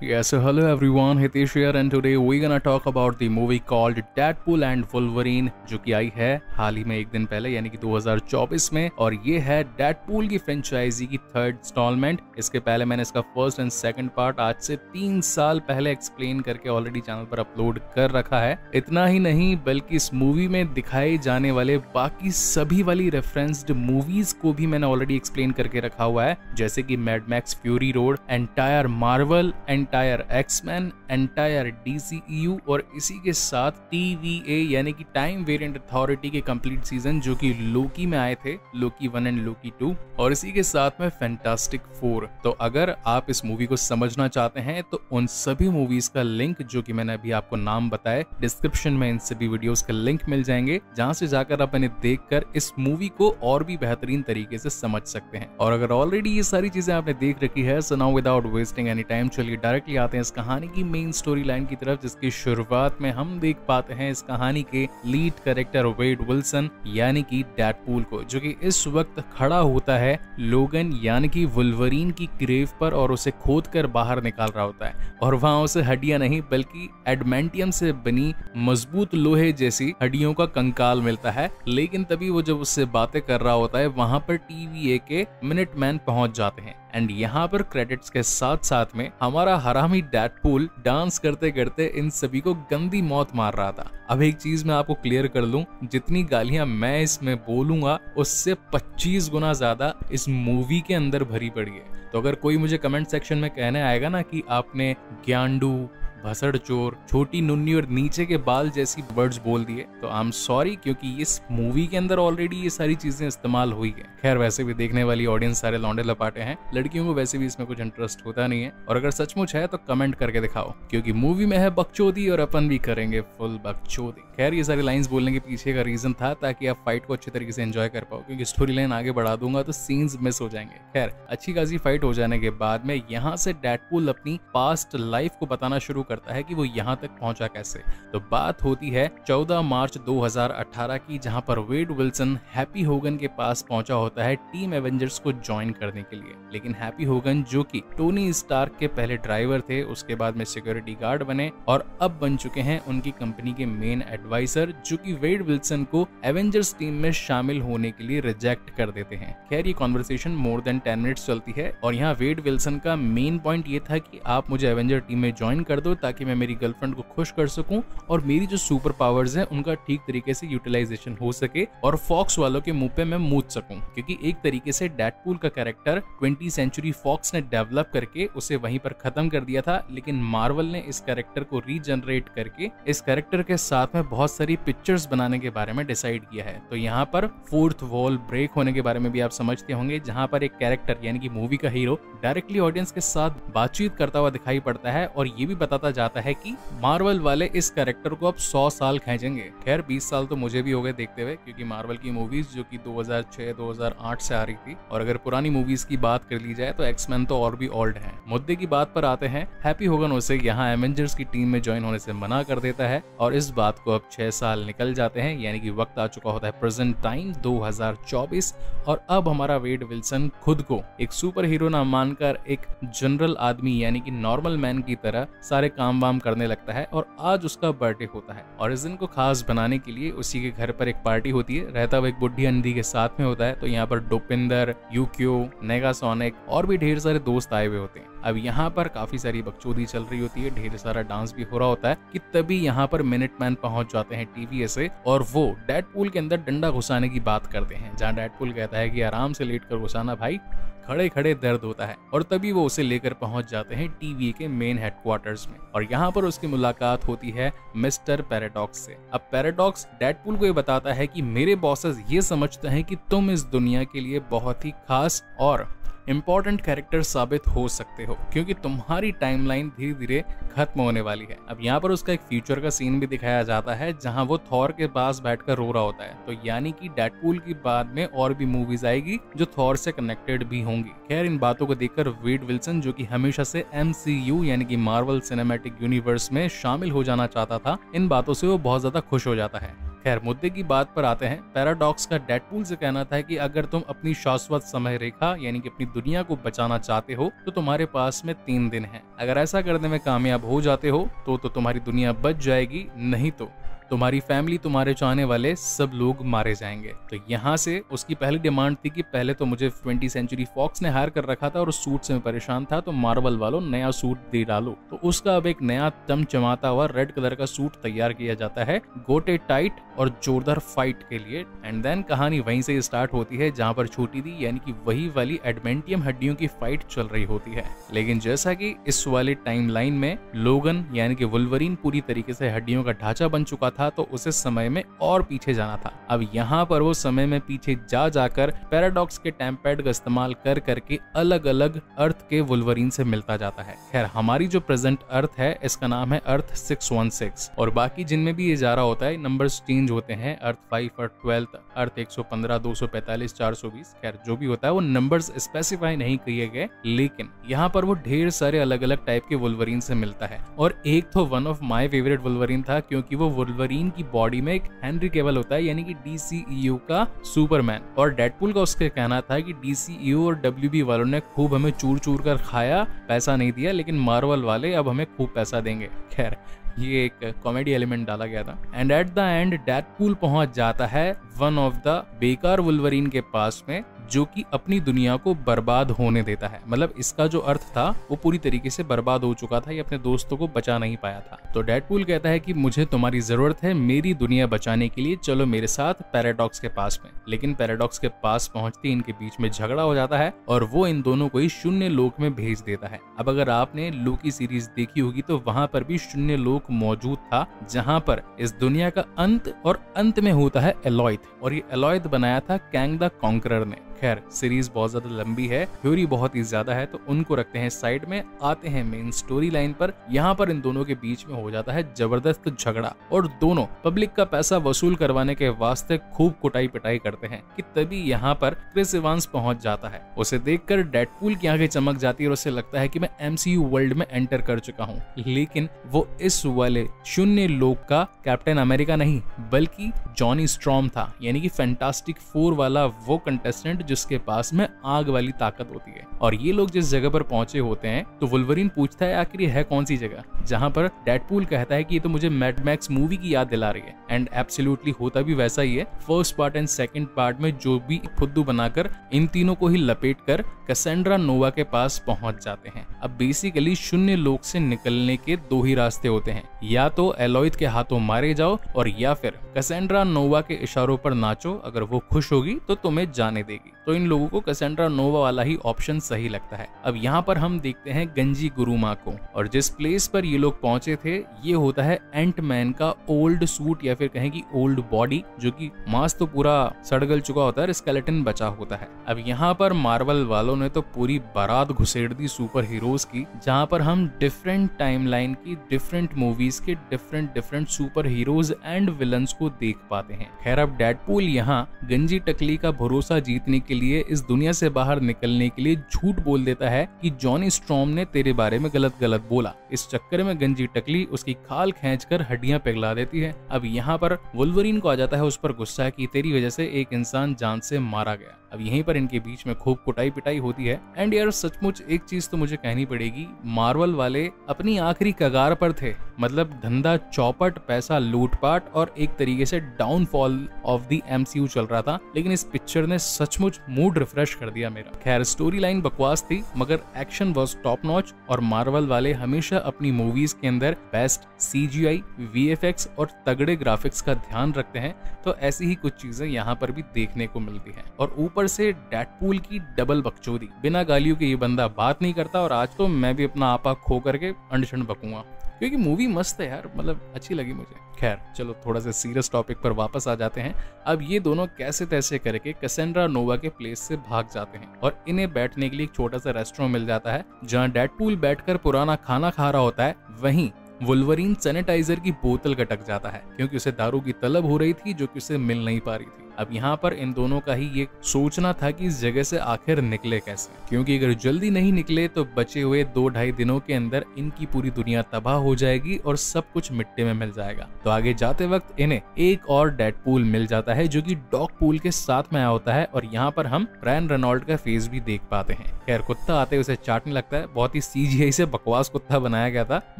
Yeah, so hello everyone, Hitesh here and today we're gonna talk about the movie called Deadpool and Wolverine जो कि आई है हाल ही में एक दिन पहले यानी कि 2024 में। और ये है डेडपूल की फ्रेंचाइजी की थर्ड इंस्टॉलमेंट। इसके पहले मैंने इसका फर्स्ट एंड सेकंड पार्ट आज से 3 साल पहले एक्सप्लेन करके ऑलरेडी चैनल पर अपलोड कर रखा है। इतना ही नहीं बल्कि इस मूवी में दिखाए जाने वाले बाकी सभी वाली रेफरेंस्ड मूवीज को भी मैंने ऑलरेडी एक्सप्लेन करके रखा हुआ है, जैसे कि Mad Max Fury Road, entire Marvel, entire X Men, entire DCEU और इसी के साथ TVA यानी कि टाइम वेरिएंट अथॉरिटी के कंप्लीट सीजन जो कि लोकी में आए थे, लोकी 1 एंड लोकी 2, और इसी के साथ में फैंटास्टिक 4। तो अगर आप इस मूवी को समझना चाहते हैं तो उन सभी मूवीज का लिंक जो कि मैंने अभी आपको नाम बताए डिस्क्रिप्शन में इन सभी वीडियोस का लिंक मिल जाएंगे, जहां से जाकर आप इन्हें देखकर इस मूवी को और भी बेहतरीन तरीके से समझ सकते हैं। और अगर ऑलरेडी ये सारी चीजें आपने देख रखी है so now without wasting any time चलिए डायरेक्टली आते हैं इस कहानी की मेन स्टोरी लाइन की तरफ, जिसकी शुरुआत में हम देख पाते हैं इस कहानी के लीड कैरेक्टर वेड विल्सन यानी कि डेडपूल को, जो कि इस वक्त खड़ा होता है लोगन यानी कि वुल्वरीन की ग्रेव पर और उसे खोद कर बाहर निकाल रहा होता है। और वहां उसे हड्डियां नहीं बल्कि एडमेंटियम से बनी मजबूत लोहे जैसी हड्डियों का कंकाल मिलता है। लेकिन तभी वो जब उससे बातें कर रहा होता है वहां पर TVA के मिनटमैन पहुंच जाते हैं। एंड यहाँ पर क्रेडिट्स के साथ साथ में हमारा हरामी डेडपूल डांस करते करते इन सभी को गंदी मौत मार रहा था। अब एक चीज मैं आपको क्लियर कर लूं, जितनी गालियां मैं इसमें बोलूंगा उससे 25 गुना ज्यादा इस मूवी के अंदर भरी पड़ी है। तो अगर कोई मुझे कमेंट सेक्शन में कहने आएगा ना कि आपने ग्यांडू, भसड़ चोर, छोटी नुन्नी और नीचे के बाल जैसी वर्ड्स बोल दिए तो आई एम सॉरी, क्योंकि इस मूवी के अंदर ऑलरेडी ये सारी चीजें इस्तेमाल हुई है। खैर वैसे भी देखने वाली ऑडियंस सारे लौंडे लपाटे हैं, लड़कियों को वैसे भी इसमें कुछ इंटरेस्ट होता नहीं है। और अगर सचमुच है तो कमेंट करके दिखाओ, क्योंकि मूवी में है बकचोदी और अपन भी करेंगे फुल बकचोदी। खैर ये सारी लाइंस बोलने के पीछे का रीजन था ताकि आप फाइट को अच्छे तरीके से एंजॉय कर पाओ, क्योंकि स्टोरी लाइन आगे बढ़ा दूंगा तो सीन्स मिस हो जाएंगे। खैर अच्छी खासी फाइट हो जाने के बाद में यहाँ से डेडपूल अपनी पास्ट लाइफ को बताना शुरू करता है कि वो यहाँ तक पहुंचा कैसे। तो बात होती है 14 मार्च 2018 की, जहां पर वेड विल्सन हैप्पी होगन के पास पहुंचा होता है टीम एवेंजर्स को ज्वाइन करने के लिए। लेकिन हैप्पी होगन जो कि टोनी स्टार्क के पहले ड्राइवर थे, उसके बाद में सिक्योरिटी गार्ड बने और अब बन चुके हैं उनकी कंपनी के मेन एडवाइजर, जो कि वेड विल्सन को एवेंजर्स टीम में शामिल होने के लिए रिजेक्ट कर देते हैं। खैर ये कॉन्वर्सेशन मोर देन 10 मिनट्स चलती है और यहाँ वेड विल्सन का मेन पॉइंट ये था कि आप मुझे एवेंजर टीम में ज्वाइन कर दो ताकि मैं मेरी गर्लफ्रेंड को खुश कर सकूं और मेरी जो सुपर पावर्स हैं उनका ठीक तरीके से यूटिलाइजेशन हो सके और फॉक्स वालों के मुंह पे मैं मूत सकूं, क्योंकि एक तरीके से डेडपूल का कैरेक्टर 20th सेंचुरी फॉक्स ने डेवलप करके उसे वहीं पर खत्म कर दिया था। लेकिन मार्वल ने इस कैरेक्टर को रीजनरेट करके इस कैरेक्टर के साथ में बहुत सारी पिक्चर्स बनाने के बारे में डिसाइड किया है। तो यहाँ पर फोर्थ वॉल ब्रेक होने के बारे में भी आप समझते होंगे, जहाँ पर एक कैरेक्टर यानी कि मूवी का हीरो डायरेक्टली ऑडियंस के साथ बातचीत करता हुआ दिखाई पड़ता है और ये भी बताता जाता है कि मार्वल वाले इस कैरेक्टर को अब 100 साल खींचेंगे। खैर 20 साल तो मुझे भी हो गए देखते हुए, क्योंकि मार्वल की मूवीज जो कि 2006-2008 से आ रही थी। और अगर पुरानी मूवीज की बात कर ली जाए तो एक्समैन तो और भी ओल्ड है। मुद्दे की बात पर आते हैं, हैप्पी होगन उसे यहाँ एवेंजर्स की टीम में ज्वाइन होने से मना कर देता है और इस बात को अब 6 साल निकल जाते हैं, यानी कि वक्त आ चुका होता है प्रेजेंट टाइम 2024। और अब हमारा वेड विल्सन खुद को एक सुपर हीरो ना मानकर एक जनरल आदमी यानी कि नॉर्मल मैन की तरह सारे काम वाम करने लगता है। और आज उसका बर्थडे होता है और इस दिन को खास बनाने के लिए उसी के घर पर एक पार्टी होती है। रहता वो एक बुढ़ी अंधी के साथ में होता है। तो यहाँ पर डोपिंदर, यूक्यो, नेगासोनिक और भी ढेर सारे दोस्त आए हुए होते हैं। अब यहाँ पर काफी सारी बकचोदी चल रही होती है, ढेर सारा डांस भी हो रहा होता है कि तभी यहाँ पर मिनटमैन पहुंच जाते हैं TVA से और वो डेडपूल के अंदर डंडा घुसाने की बात करते हैं, जहाँ डेडपूल कहता है कि आराम से लेट कर घुसाना भाई, खड़े खड़े दर्द होता है। और तभी वो उसे लेकर पहुंच जाते हैं TVA के मेन हेडक्वार्टर्स में और यहाँ पर उसकी मुलाकात होती है मिस्टर पैराडॉक्स से। अब पैराडॉक्स डेडपूल को ये बताता है कि मेरे बॉसेस ये समझते हैं कि तुम इस दुनिया के लिए बहुत ही खास और इंपॉर्टेंट कैरेक्टर साबित हो सकते हो, क्योंकि तुम्हारी टाइमलाइन धीरे धीरे खत्म होने वाली है। अब यहाँ पर उसका एक फ्यूचर का सीन भी दिखाया जाता है, जहाँ वो थॉर के पास बैठकर रो रहा होता है। तो यानी कि डेडपूल की बाद में और भी मूवीज आएगी जो थॉर से कनेक्टेड भी होंगी। खैर इन बातों को देखकर वेड विल्सन, जो कि हमेशा से MCU यानी कि मार्वल सिनेमैटिक यूनिवर्स में शामिल हो जाना चाहता था, इन बातों से वो बहुत ज्यादा खुश हो जाता है। खैर मुद्दे की बात पर आते हैं। पैराडॉक्स का डेडपूल से कहना था कि अगर तुम अपनी शाश्वत समय रेखा यानी कि अपनी दुनिया को बचाना चाहते हो तो तुम्हारे पास में 3 दिन है। अगर ऐसा करने में कामयाब हो जाते हो तो तुम्हारी दुनिया बच जाएगी, नहीं तो तुम्हारी फैमिली, तुम्हारे चाहने वाले सब लोग मारे जाएंगे। तो यहाँ से उसकी पहली डिमांड थी कि पहले तो मुझे 20th सेंचुरी फॉक्स ने हायर कर रखा था और उस सूट से मैं परेशान था, तो मार्वल वालों नया सूट दे डालो। तो उसका अब एक नया चमचमाता हुआ रेड कलर का सूट तैयार किया जाता है गोटे टाइट और जोरदार फाइट के लिए। एंड देन कहानी वहीं से स्टार्ट होती है जहां पर छूटी थी, यानी कि वही वाली एडमेंटियम हड्डियों की फाइट चल रही होती है। लेकिन जैसा कि इस वाले टाइमलाइन में लोगन यानी कि वुल्वरीन पूरी तरीके से हड्डियों का ढांचा बन चुका था, तो उसे समय में और पीछे जाना था। अब यहाँ पर वो समय में पीछे जा जाकर पैराडॉक्स के टैम्पैड का इस्तेमाल कर करके अलग अलग अर्थ के वुल्वरीन से मिलता जाता है। खैर हमारी जो प्रेजेंट अर्थ है इसका नाम है अर्थ 616 और बाकी जिनमें भी ये जा रहा होता है नंबर्स चेंज होते हैं, अर्थ 5 और 12, अर्थ 115, 245, 420, खैर जो भी होता है वो नंबर्स स्पेसिफाई नहीं किए गए, लेकिन यहाँ पर वो ढेर सारे अलग अलग टाइप के वुल्वरीन से मिलता है। और एक तो one of my favourite Wolverine था, क्योंकि वो वुल्वरीन की बॉडी में एक हेनरी केवल होता है, यानी कि DCEU का सुपरमैन। और डेडपूल का उसके कहना था कि DCEU और WB वालों ने खूब हमें चूर चूर कर खाया, पैसा नहीं दिया, लेकिन मार्वल वाले अब हमें खूब पैसा देंगे। खैर ये एक कॉमेडी एलिमेंट डाला गया था। And at the end Deadpool पहुंच जाता है वन ऑफ द बेकार वुल्वरीन के पास में, जो कि अपनी दुनिया को बर्बाद होने देता है। मतलब इसका जो अर्थ था वो पूरी तरीके से बर्बाद हो चुका था, ये अपने दोस्तों को बचा नहीं पाया था। तो डेडपूल कहता है कि मुझे तुम्हारी जरूरत है मेरी दुनिया बचाने के लिए, चलो मेरे साथ पैराडॉक्स के पास में। लेकिन पैराडॉक्स के पास पहुंचते ही इनके बीच में झगड़ा हो जाता है और वो इन दोनों को ही शून्य लोक में भेज देता है। अब अगर आपने लोकी सीरीज देखी होगी तो वहां पर भी शून्य लोक मौजूद था, जहां पर इस दुनिया का अंत और अंत में होता है एलॉयथ, और ये एलॉयथ बनाया था कैंग द कॉन्करर ने। खैर सीरीज बहुत ज्यादा लंबी है, थ्योरी बहुत ही ज्यादा है, तो उनको रखते हैं साइड में, आते हैं मेन स्टोरी लाइन पर। यहाँ पर इन दोनों के बीच में हो जाता है जबरदस्त झगड़ा और दोनों पब्लिक का पैसा वसूल करवाने के वास्ते खूब कुटाई पिटाई करते हैं कि तभी यहाँ पर क्रिस इवांस पहुंच जाता है। उसे देखकर डेडपूल की आंखें चमक जाती है और उसे लगता है कि मैं MCU वर्ल्ड में एंटर कर चुका हूँ। लेकिन वो इस वाले शून्य लोक का कैप्टन अमेरिका नहीं बल्कि जॉनी स्ट्रॉम था, यानी कि फैंटास्टिक 4 वाला वो कंटेस्टेंट जिसके पास में आग वाली ताकत होती है। और ये लोग जिस जगह पर पहुंचे होते हैं तो वुल्वरीन पूछता है आखिर ये है कौन सी जगह, जहां पर डेडपूल कहता है कि ये तो मुझे मैड मैक्स मूवी की याद दिला रही है। एंड एब्सोल्युटली होता भी वैसा ही है। First part and second part में जो भी फुद्दू बनाकर इन तीनों को ही लपेट कर कैसेंड्रा नोवा के पास पहुंच जाते हैं। अब बेसिकली शून्य लोक से निकलने के 2 ही रास्ते होते हैं, या तो एलॉयथ के हाथों मारे जाओ और या फिर कैसेंड्रा नोवा के इशारों पर नाचो, अगर वो खुश होगी तो तुम्हें जाने देगी। तो इन लोगों को कैसेंड्रा नोवा वाला ही ऑप्शन सही लगता है। अब यहाँ पर हम देखते हैं गंजी गुरुमा को, और जिस प्लेस पर ये लोग पहुंचे थे ये होता है एंट मैन का ओल्ड सूट या फिर कहें कि ओल्ड बॉडी, जो कि मांस तो पूरा सड़गल चुका होता है, स्केलेटन बचा होता है। अब यहाँ पर मार्वल वालों ने तो पूरी बारात घुसेड़ दी सुपर हीरोज की, जहाँ पर हम डिफरेंट टाइमलाइन की डिफरेंट मूवीज के different super heroes and villains को देख पाते हैं। खैर अब डेडपूल यहाँ गंजी टकली का भरोसा जीतने के लिए, इस दुनिया से बाहर निकलने के लिए झूठ बोल देता है कि जॉनी स्ट्रॉम ने तेरे बारे में गलत बोला। इस चक्कर में गंजी टकली उसकी खाल खींचकर हड्डियां पिघला देती है। अब यहाँ पर वुल्वरीन को आ जाता है उस पर गुस्सा कि तेरी वजह से एक इंसान जान से मारा गया। अब यहीं पर इनके बीच में खूब कुटाई पिटाई होती है। एंड यार सचमुच एक चीज तो मुझे कहनी पड़ेगी, मार्वल वाले अपनी आखिरी कगार पर थे। मतलब धंधा चौपट, पैसा लूटपाट और एक तरीके से डाउनफॉल ऑफ द MCU चल रहा था, लेकिन इस पिक्चर ने सचमुच मूड रिफ्रेश कर दिया मेरा। खैर स्टोरी लाइन बकवास थी मगर एक्शन वॉज टॉप नॉच, और मार्वल वाले हमेशा अपनी मूवीज के अंदर बेस्ट CGI, VFX और तगड़े ग्राफिक्स का ध्यान रखते हैं। तो ऐसी ही कुछ चीजें यहाँ पर भी देखने को मिलती हैं। और ऊपर से डेडपूल की डबल बकचोदी, बिना गालियों के ये बंदा बात नहीं करता, और आज तो मैं भी अपना आपा खो करके अंडशंड बकूंगा, क्योंकि मूवी मस्त है यार, मतलब अच्छी लगी मुझे। खैर चलो थोड़ा सा सीरियस टॉपिक पर वापस आ जाते हैं। अब ये दोनों कैसे तैसे करके कैसेंड्रा नोवा के प्लेस से भाग जाते हैं, और इन्हें बैठने के लिए एक छोटा सा रेस्टोरेंट मिल जाता है जहाँ डेडपूल बैठकर पुराना खाना खा रहा होता है। वहीं वुल्वरीन सैनिटाइजर की बोतल गटक जाता है, क्योंकि उसे दारू की तलब हो रही थी जो कि उसे मिल नहीं पा रही थी। अब यहाँ पर इन दोनों का ही ये सोचना था कि इस जगह से आखिर निकले कैसे, क्योंकि अगर जल्दी नहीं निकले तो बचे हुए 2-2.5 दिनों के अंदर इनकी पूरी दुनिया तबाह हो जाएगी और सब कुछ मिट्टी में मिल जाएगा। तो आगे जाते वक्त इन्हें एक और डेडपूल मिल जाता है जो कि डॉगपूल के साथ में आया होता है और यहाँ पर हम रायन रेनॉल्ड का फेस भी देख पाते हैं। खैर कुत्ता आते उसे चाटने लगता है, बहुत ही CGI से बकवास कुत्ता बनाया गया था,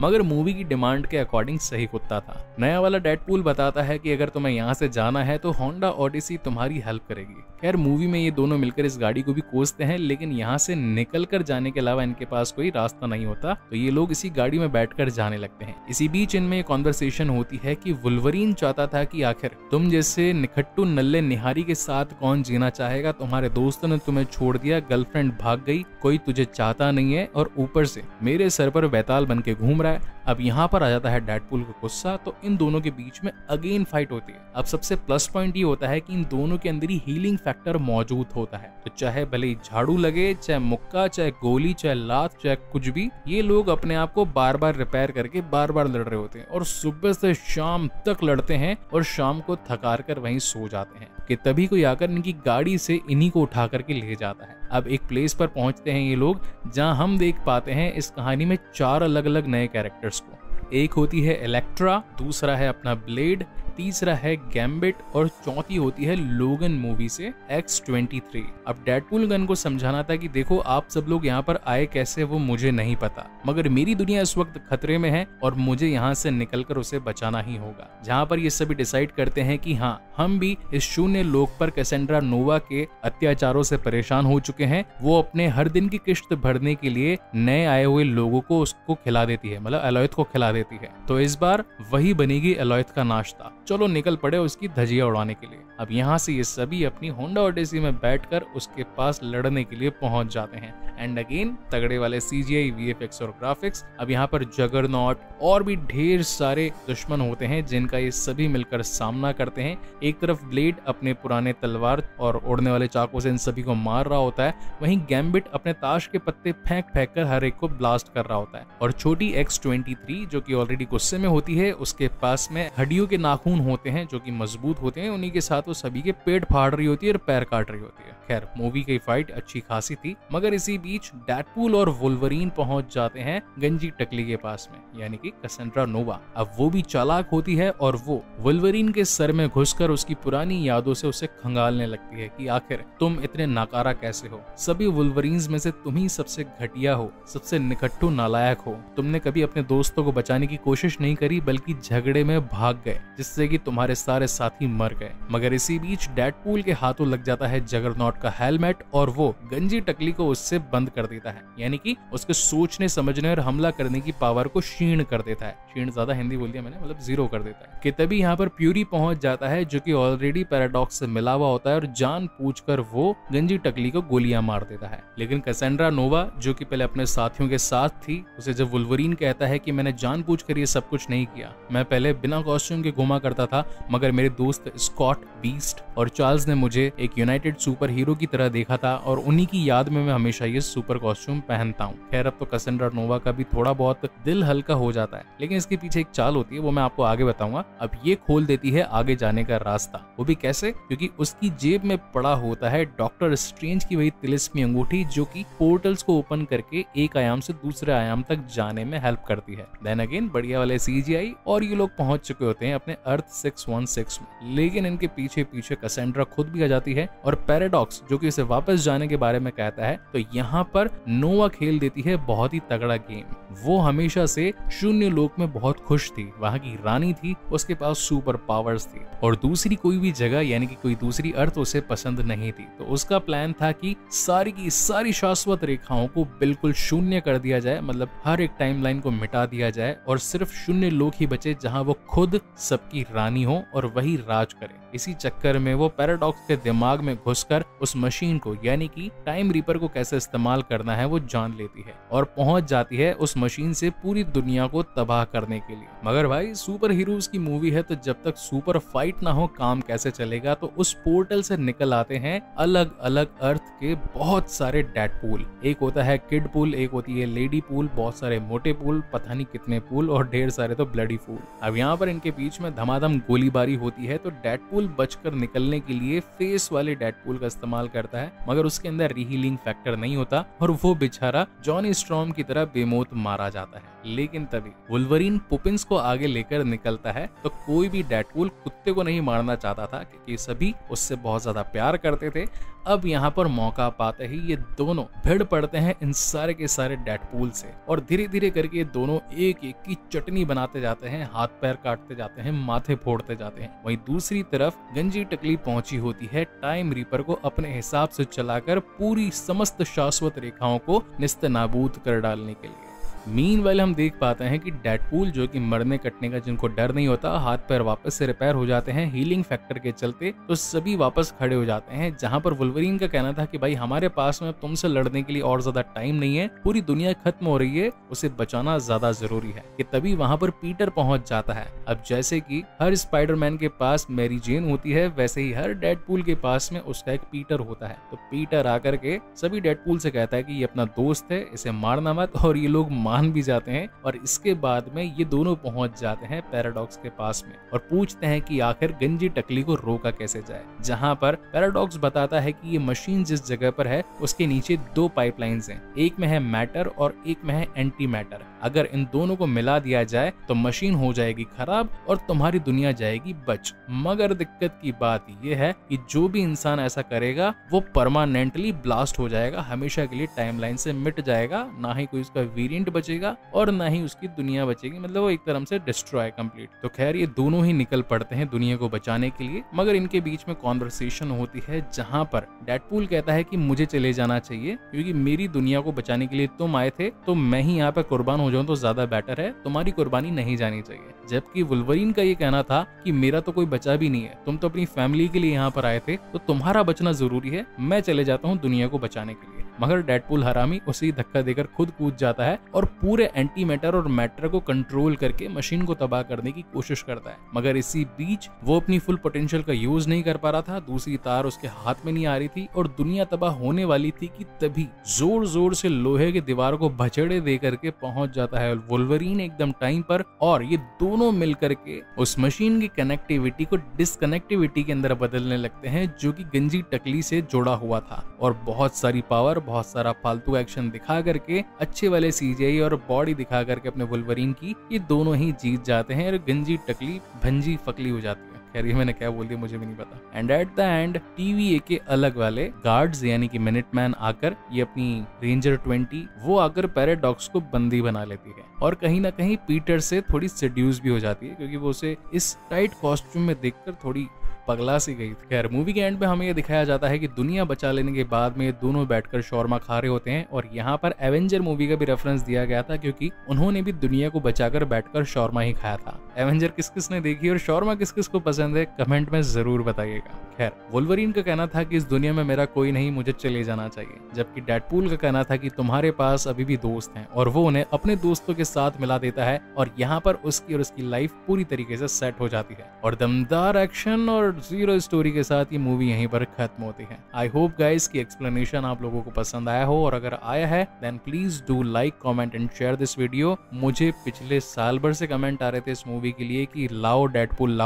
मगर मूवी की डिमांड के अकॉर्डिंग सही कुत्ता था। नया वाला डेडपूल बताता है कि अगर तुम्हें यहाँ से जाना है तो होंडा ओडिसी तुम्हारी हेल्प करेगी। खैर मूवी में ये दोनों मिलकर इस गाड़ी को भी कोसते हैं, लेकिन यहाँ से निकल कर जाने के अलावा इनके पास कोई रास्ता नहीं होता, तो ये लोग इसी गाड़ी में बैठकर जाने लगते हैं। इसी बीच इनमें कॉन्वर्सेशन होती है कि वुल्वरीन चाहता था कि आखिर तुम जैसे निखट्टू नल्ले निहारी के साथ कौन जीना चाहेगा, तुम्हारे दोस्तों ने तुम्हें छोड़ दिया, गर्लफ्रेंड भाग गई, कोई तुझे चाहता नहीं है और ऊपर से मेरे सर पर बैताल बन के घूम रहा है। अब यहाँ पर आ जाता है डेडपूल का गुस्सा, तो इन दोनों के बीच में अगेन फाइट होती है। अब सबसे प्लस पॉइंट ये होता है कि इन दोनों के अंदर ही हीलिंग फैक्टर मौजूद होता है, तो चाहे भले ही झाड़ू लगे, चाहे मुक्का, चाहे गोली, चाहे लात, चाहे कुछ भी, ये लोग अपने आप को बार बार रिपेयर करके बार बार लड़ रहे होते हैं और सुबह से शाम तक लड़ते हैं और शाम को थकार कर वहीं सो जाते हैं कि तभी कोई आकर इनकी गाड़ी से इन्हीं को उठा करके ले जाता है। अब एक प्लेस पर पहुंचते हैं ये लोग जहां हम देख पाते हैं इस कहानी में 4 अलग अलग नए कैरेक्टर्स को। एक होती है इलेक्ट्रा, दूसरा है अपना ब्लेड, तीसरा है गैम्बिट और चौथी होती है लोगन मूवी से X-23। अब डेडपूल गन को समझाना था कि देखो आप सब लोग यहाँ पर आए कैसे वो मुझे नहीं पता, मगर मेरी दुनिया इस वक्त खतरे में है और मुझे यहाँ से निकलकर उसे बचाना ही होगा। जहाँ पर ये सभी डिसाइड करते हैं कि हाँ हम भी इस शून्य लोक पर कैसेंड्रा नोवा के अत्याचारों से परेशान हो चुके हैं। वो अपने हर दिन की किश्त भरने के लिए नए आए हुए लोगों को उसको खिला देती है, मतलब एलोयथ को खिला देती है। तो इस बार वही बनेगी एलोयथ का नाश्ता। चलो निकल पड़े उसकी धजिया उड़ाने के लिए। अब यहाँ से ये सभी अपनी होंडा ओडिसी में बैठकर उसके पास लड़ने के लिए पहुंच जाते हैं। एंड अगेन तगड़े वाले CGI, VFX और ग्राफिक्स। अब यहाँ पर जगरनॉट और भी ढेर सारे दुश्मन होते हैं जिनका ये सभी मिलकर सामना करते हैं। एक तरफ ब्लेड अपने पुराने तलवार और उड़ने वाले चाकू से इन सभी को मार रहा होता है, वहीं गैम्बिट अपने ताश के पत्ते फेंक फेंक कर हर एक को ब्लास्ट कर रहा होता है। और छोटी X-23 जो कि ऑलरेडी गुस्से में होती है, उसके पास में हड्डियों के नाखून होते हैं जो कि मजबूत होते हैं, उन्हीं के साथ वो सभी के पेट फाड़ रही होती है और पैर काट रही होती है। खैर मूवी की फाइट अच्छी खासी थी, मगर इसी बीच डेडपूल और वुल्वरीन पहुंच जाते हैं गंजी टकली के पास में, यानी कि कैसेंड्रा नोवा। अब वो भी चालाक होती है और वो वुल्वरीन के सर में घुसकर उसकी पुरानी यादों से उसे खंगालने लगती है कि आखिर तुम इतने नाकारा कैसे हो, सभी वुल्वरीन्स में से तुम ही सबसे घटिया हो, सबसे निकट्टू नालायक हो। तुमने कभी अपने दोस्तों को बचाने की कोशिश नहीं करी बल्कि झगड़े में भाग गए, जिससे कि तुम्हारे सारे साथी मर गए। मगर इसी बीच डेडपूल के हाथों लग जाता है जगरनॉट का हेलमेट और वो गंजी टकली को उससे बंद कर देता है, यानी कि उसके सोचने समझने और हमला करने की पावर को क्षीण कर देता है। क्षीण ज्यादा हिंदी बोल दिया मैंने, मतलब 0 कर देता है। कि तभी यहाँ पर प्यूरी पहुंच जाता है जो कि ऑलरेडी पैराडॉक्स से मिला हुआ होता है और जान पूछकर वो गंजी टकली को गोलियां मार देता है। लेकिन कैसेंड्रा नोवा जो कि पहले अपने साथियों के साथ थी, उसे जब वुल्वरीन कहता है कि मैंने जानबूझकर ये सब कुछ नहीं किया, मैं पहले बिना कॉस्ट्यूम के घुमा करता था, मगर मेरे दोस्त स्कॉट, बीस्ट और चार्ल्स ने मुझे एक यूनाइटेड सुपर हीरो की तरह देखा था और उन्हीं की याद में मैं हमेशा ये सुपर कॉस्ट्यूम पहनता हूँ। खैर अब तो कैसेंड्रा नोवा का भी थोड़ा बहुत दिल हल्का हो जाता है, लेकिन इसके पीछे एक चाल होती है, वो मैं आपको आगे बताऊंगा। अब ये खोल देती है आगे जाने का रास्ता। वो भी कैसे? क्योंकि उसकी जेब में पड़ा होता है डॉक्टर स्ट्रेंज की वही तिलिस्मी अंगूठी जो कि पोर्टल्स को ओपन करके एक आयाम से दूसरे आयाम तक जाने में हेल्प करती है। देन अगेन बढ़िया वाले CGI और ये लोग पहुंच चुके होते हैं अपने अर्थ 616 में, लेकिन इनके पीछे पीछे कैसेंड्रा खुद भी आ जाती है और पैराडॉक्स जो कि इसे वापस जाने के बारे में कहता है। तो यहाँ पर नोवा खेल देती है बहुत ही तगड़ा गेम। वो हमेशा से शून्य लोक में बहुत खुश थी, वहां की रानी थी, उसके पास सुपर पावर्स थी और दूसरी कोई भी जगह यानी कि कोई दूसरी अर्थ उसे पसंद नहीं थी। तो उसका प्लान था कि सारी की सारी शाश्वत रेखाओं को बिल्कुल शून्य कर दिया जाए, मतलब हर एक टाइमलाइन को मिटा दिया जाए और सिर्फ शून्य लोक ही बचे जहां वो खुद सबकी रानी हो और वही राज करे। इसी चक्कर में वो पैराडॉक्स के दिमाग में घुसकर उस मशीन को यानी कि टाइम रीपर को कैसे इस्तेमाल करना है वो जान लेती है और पहुंच जाती है उस मशीन से पूरी दुनिया को तबाह करने के लिए। मगर भाई सुपर हीरोज की मूवी है तो जब तक सुपर फाइट ना हो काम कैसे चलेगा। तो उस पोर्टल से निकल आते हैं अलग अलग अर्थ के बहुत सारे डेडपूल। एक होता है किड पूल, एक होती है लेडी पूल, बहुत सारे मोटे पूल, पता नहीं कितने पूल और ढेर सारे तो ब्लडी पूल। अब यहाँ पर इनके बीच में धमाधम गोलीबारी होती है तो डेडपूल बचकर निकलने के लिए फेस वाले डेडपूल का इस्तेमाल करता है, मगर उसके अंदर रीहीलिंग फैक्टर नहीं होता और वो बेचारा जॉनी स्ट्रॉर्म की तरह बेमौत मारा जाता है। लेकिन तभी वुल्वरीन पुपिन्स को आगे लेकर निकलता है तो कोई भी डेडपूल कुत्ते को नहीं मारना चाहता था क्योंकि सभी उससे बहुत ज्यादा प्यार करते थे। अब यहाँ पर मौका पाते ही ये दोनों भिड़ पड़ते हैं इन सारे के सारे डेडपूल से और धीरे धीरे करके ये दोनों एक एक की चटनी बनाते जाते हैं, हाथ पैर काटते जाते हैं, माथे फोड़ते जाते हैं। वहीं दूसरी तरफ गंजी टकली पहुंची होती है टाइम रीपर को अपने हिसाब से चलाकर पूरी समस्त शाश्वत रेखाओं को निस्तनाबूद कर डालने के लिए। मीनवाइल हम देख पाते हैं कि डेडपूल जो कि मरने कटने का जिनको डर नहीं होता, हाथ पैर वापस से रिपेयर हो जाते हैं हीलिंग फैक्टर के चलते, तो सभी वापस खड़े हो जाते हैं। जहां पर वुल्वरीन का कहना था कि भाई हमारे पास में तुमसे लड़ने के लिए और ज्यादा टाइम नहीं है, पूरी दुनिया खत्म हो रही है, उसे बचाना ज्यादा जरूरी है। कि तभी वहां पर पीटर पहुंच जाता है। अब जैसे कि हर स्पाइडरमैन के पास मैरी जेन होती है वैसे ही हर डेडपूल के पास में उसका एक पीटर होता है। तो पीटर आकर के सभी डेडपूल से कहता है कि ये अपना दोस्त है, इसे मारना मत, और ये लोग मान भी जाते हैं। और इसके बाद में ये दोनों पहुंच जाते हैं पैराडॉक्स के पास में और पूछते हैं कि आखिर गंजी टकली को रोका कैसे जाए। जहां पर पैराडॉक्स बताता है कि ये मशीन जिस जगह पर है उसके नीचे दो पाइपलाइंस हैं, एक में है मैटर और एक में है एंटी मैटर। अगर इन दोनों को मिला दिया जाए तो मशीन हो जाएगी खराब और तुम्हारी दुनिया जाएगी बच। मगर दिक्कत की बात यह है कि जो भी इंसान ऐसा करेगा वो परमानेंटली ब्लास्ट हो जाएगा, हमेशा के लिए टाइमलाइन से मिट जाएगा, ना ही कोई उसका वेरिएंट बचेगा और ना ही उसकी दुनिया बचेगी, मतलब वो एक तरह से डिस्ट्रॉय कंप्लीट। तो खैर ये दोनों ही निकल पड़ते हैं दुनिया को बचाने के लिए। मगर इनके बीच में कॉन्वर्सेशन होती है जहां पर डेडपूल कहता है कि मुझे चले जाना चाहिए क्योंकि मेरी दुनिया को बचाने के लिए तुम आए थे, तो मैं ही यहाँ पे कुर्बान हो जाऊं तो ज्यादा बेटर है, तुम्हारी कुर्बानी नहीं जानी चाहिए। जबकि वुल्वरीन का ये कहना था कि मेरा तो कोई बचा भी नहीं है, तुम तो अपनी फैमिली के लिए यहाँ पर आए थे, तो तुम्हारा बचना जरूरी है, मैं चले जाता हूँ दुनिया को बचाने के लिए। मगर डेडपूल हरामी उसे धक्का देकर खुद कूद जाता है और पूरे एंटी मैटर और मैटर को कंट्रोल करके मशीन को तबाह करने की कोशिश करता है। मगर इसी बीच वो अपनी फुल पोटेंशियल का यूज नहीं कर पा रहा था, दूसरी तार उसके हाथ में नहीं आ रही थी और दुनिया तबाह होने वाली थी कि तभी जोर जोर से लोहे की दीवार को भचड़े दे करके पहुंच जाता है वुल्वरीन एकदम टाइम पर, और ये दोनों मिल करके उस मशीन की कनेक्टिविटी को डिसकनेक्टिविटी के अंदर बदलने लगते हैं जो कि गंजी टकली से जुड़ा हुआ था। और बहुत सारी पावर, बहुत सारा फालतू एक्शन दिखा करके, अच्छे वाले सीजीआई और बॉडी दिखा करके अपने वुल्वरीन की ये दोनों ही जीत जाते हैं और गंजी टकली भंजी फकली हो जाती है। खैर ये मैंने क्या बोल दिया मुझे भी नहीं पता। And at the end TVA के अलग वाले गार्ड्स यानी कि मिनटमैन आकर ये अपनी रेंजर 20 वो आकर पैराडॉक्स को बंदी बना लेती है और कहीं ना कहीं पीटर से थोड़ी सेड्यूस भी हो जाती है क्योंकि वो उसे इस टाइट कॉस्ट्यूम में देखकर थोड़ी पगला सी गई। खैर मूवी के एंड पे हमें ये दिखाया जाता है कि दुनिया बचा लेने के बाद में दोनों बैठकर शौरमा खा रहे होते हैं और यहाँ पर एवेंजर मूवी का भी रेफरेंस दिया गया था क्योंकि उन्होंने भी दुनिया को बचाकर बैठकर शौरमा ही खाया था। एवेंजर किस किस ने देखी और शौरमा किस किस को पसंद है कमेंट में जरूर बताइएगा। खैर वुल्वरीन का कहना था कि इस दुनिया में मेरा कोई नहीं, मुझे चले जाना चाहिए, जबकि डेडपूल का कहना था कि तुम्हारे पास अभी भी दोस्त हैं, और वो उन्हें अपने दोस्तों के साथ मिला देता है और यहाँ पर उसकी और उसकी लाइफ पूरी तरीके से सेट हो जाती है और दमदार एक्शन और जीरो स्टोरी के साथ ये मूवी यहीं पर खत्म होती है। आई होप गाइस की एक्सप्लेनेशन आप लोगों को पसंद आया हो, और अगर आया है then please do like, comment and share this video. मुझे पिछले साल भर से कमेंट आ रहे थे इस मूवी के लिए कि लाओ डेडपूल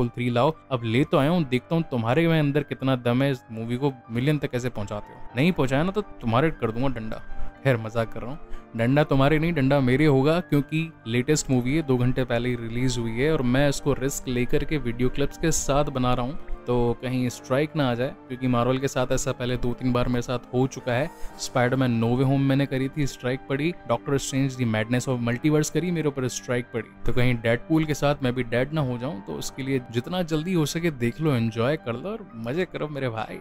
3 लाओ। अब ले तो आया हूँ, देखता हूँ तुम्हारे में अंदर कितना दम है, इस मूवी को मिलियन तक कैसे पहुंचाते हो। नहीं पहुंचाया ना तो तुम्हारे कर दूंगा डंडा। खैर मजाक कर रहा हूँ, डंडा तुम्हारे नहीं डंडा मेरे होगा क्योंकि लेटेस्ट मूवी है, 2 घंटे पहले ही रिलीज हुई है और मैं इसको रिस्क लेकर के वीडियो क्लिप्स के साथ बना रहा हूँ तो कहीं स्ट्राइक ना आ जाए, क्योंकि मार्वल के साथ ऐसा पहले 2-3 बार मेरे साथ हो चुका है। स्पाइडरमैन नो वे होम मैंने करी थी, स्ट्राइक पड़ी। Doctor strange the madness of multiverse करी, मेरे ऊपर स्ट्राइक पड़ी। तो कहीं डेडपूल के साथ मैं भी डेड ना हो जाऊं, तो उसके लिए जितना जल्दी हो सके देख लो, एंजॉय कर लो और मजे करो मेरे भाई।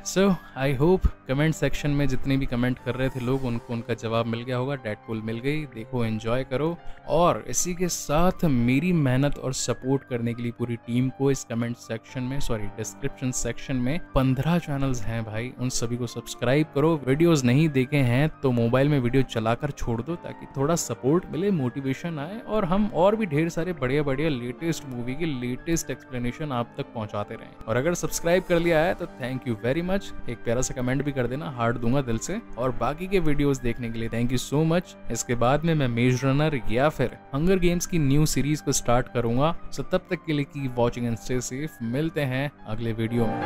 सो आई होप कमेंट सेक्शन में जितने भी कमेंट कर रहे थे लोग उनको उनका जवाब मिल गया होगा। डेडपूल मिल गई, देखो एंजॉय करो। और इसी के साथ मेरी मेहनत और सपोर्ट करने के लिए पूरी टीम को इस कमेंट सेक्शन में डिस्क्रिप्शन सेक्शन में 15 चैनल्स हैं भाई, उन सभी को सब्सक्राइब करो। वीडियोस नहीं देखे हैं तो मोबाइल में वीडियो चलाकर छोड़ दो ताकि थोड़ा सपोर्ट मिले, मोटिवेशन आए और हम और भी ढेर सारे बढ़िया बढ़िया लेटेस्ट मूवी के लेटेस्ट एक्सप्लेनेशन आप तक पहुंचाते रहें। और अगर सब्सक्राइब कर लिया है तो थैंक यू वेरी मच। एक प्यारा सा कमेंट भी कर देना, हार्ट दूंगा दिल से। और बाकी के वीडियोस देखने के लिए थैंक यू सो मच। इसके बाद में मैं मेज रनर या फिर हंगर गेम्स की न्यू सीरीज को स्टार्ट करूंगा। सो तब तक के लिए keep watching and stay safe. मिलते हैं अगले वीडियो में।